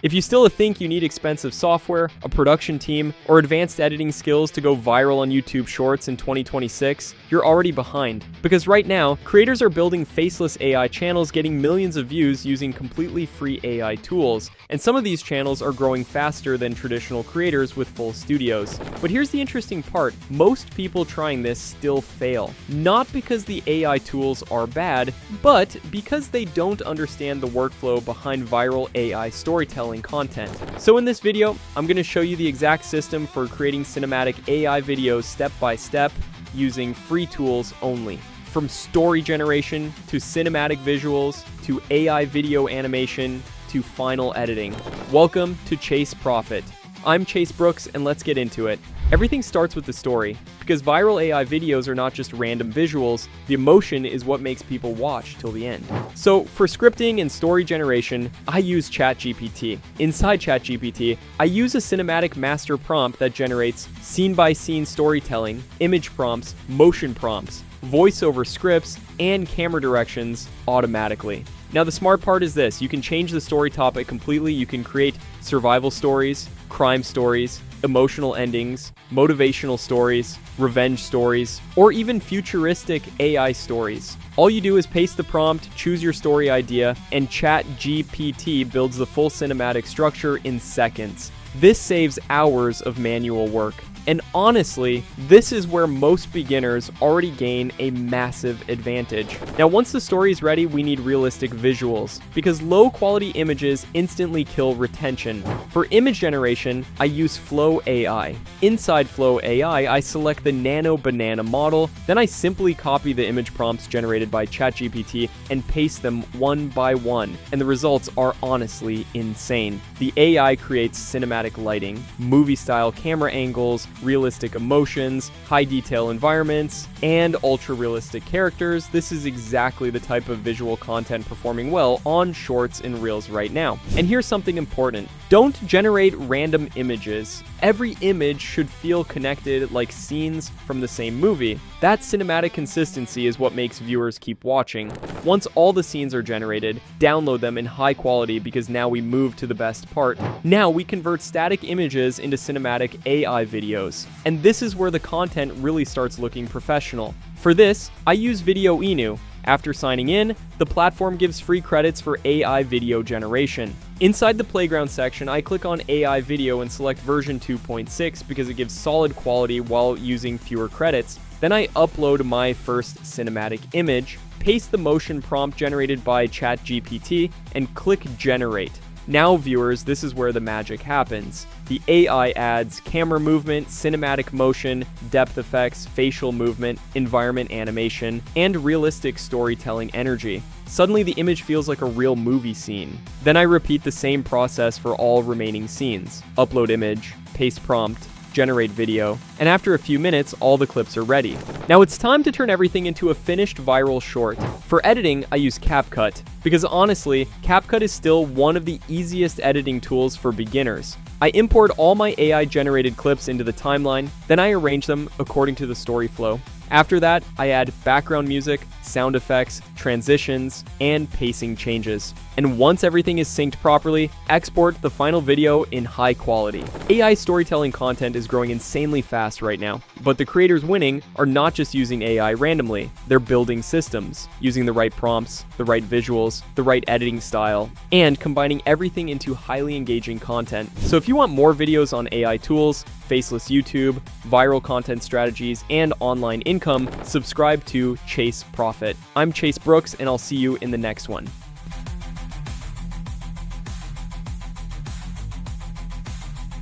If you still think you need expensive software, a production team, or advanced editing skills to go viral on YouTube Shorts in 2026, you're already behind. Because right now, creators are building faceless AI channels getting millions of views using completely free AI tools, and some of these channels are growing faster than traditional creators with full studios. But here's the interesting part, most people trying this still fail. Not because the AI tools are bad, but because they don't understand the workflow behind viral AI storytelling content. So in this video, I'm going to show you the exact system for creating cinematic AI videos step by step using free tools only. From story generation to cinematic visuals to AI video animation to final editing. Welcome to Chase Profit. I'm Chase Brooks, and let's get into it. Everything starts with the story. Because viral AI videos are not just random visuals, the emotion is what makes people watch till the end. So for scripting and story generation, I use ChatGPT. Inside ChatGPT, I use a cinematic master prompt that generates scene-by-scene storytelling, image prompts, motion prompts, voiceover scripts, and camera directions automatically. Now the smart part is this, you can change the story topic completely. You can create survival stories, crime stories, emotional endings, motivational stories, revenge stories, or even futuristic AI stories. All you do is paste the prompt, choose your story idea, and ChatGPT builds the full cinematic structure in seconds. This saves hours of manual work. And honestly, this is where most beginners already gain a massive advantage. Now, once the story is ready, we need realistic visuals, because low quality images instantly kill retention. For image generation, I use Flow AI. Inside Flow AI, I select the Nano Banana model, then I simply copy the image prompts generated by ChatGPT and paste them one by one, and the results are honestly insane. The AI creates cinematic lighting, movie-style camera angles, realistic emotions, high detail environments, and ultra realistic characters. This is exactly the type of visual content performing well on Shorts and Reels right now. And here's something important. Don't generate random images. Every image should feel connected like scenes from the same movie. That cinematic consistency is what makes viewers keep watching. Once all the scenes are generated, download them in high quality because now we move to the best part. Now we convert static images into cinematic AI videos. And this is where the content really starts looking professional. For this, I use Video Inu. After signing in, the platform gives free credits for AI video generation. Inside the playground section, I click on AI video and select version 2.6 because it gives solid quality while using fewer credits. Then I upload my first cinematic image, paste the motion prompt generated by ChatGPT, and click generate. Now viewers, this is where the magic happens. The AI adds camera movement, cinematic motion, depth effects, facial movement, environment animation, and realistic storytelling energy. Suddenly the image feels like a real movie scene. Then I repeat the same process for all remaining scenes. Upload image, paste prompt, generate video, and after a few minutes, all the clips are ready. Now it's time to turn everything into a finished viral short. For editing, I use CapCut, because honestly, CapCut is still one of the easiest editing tools for beginners. I import all my AI-generated clips into the timeline, then I arrange them according to the story flow. After that, I add background music, sound effects, transitions, and pacing changes. And once everything is synced properly, export the final video in high quality. AI storytelling content is growing insanely fast right now, but the creators winning are not just using AI randomly. They're building systems, using the right prompts, the right visuals, the right editing style, and combining everything into highly engaging content. So if you want more videos on AI tools, Faceless YouTube, viral content strategies, and online income, subscribe to Chase Profit. I'm Chase Brooks, and I'll see you in the next one.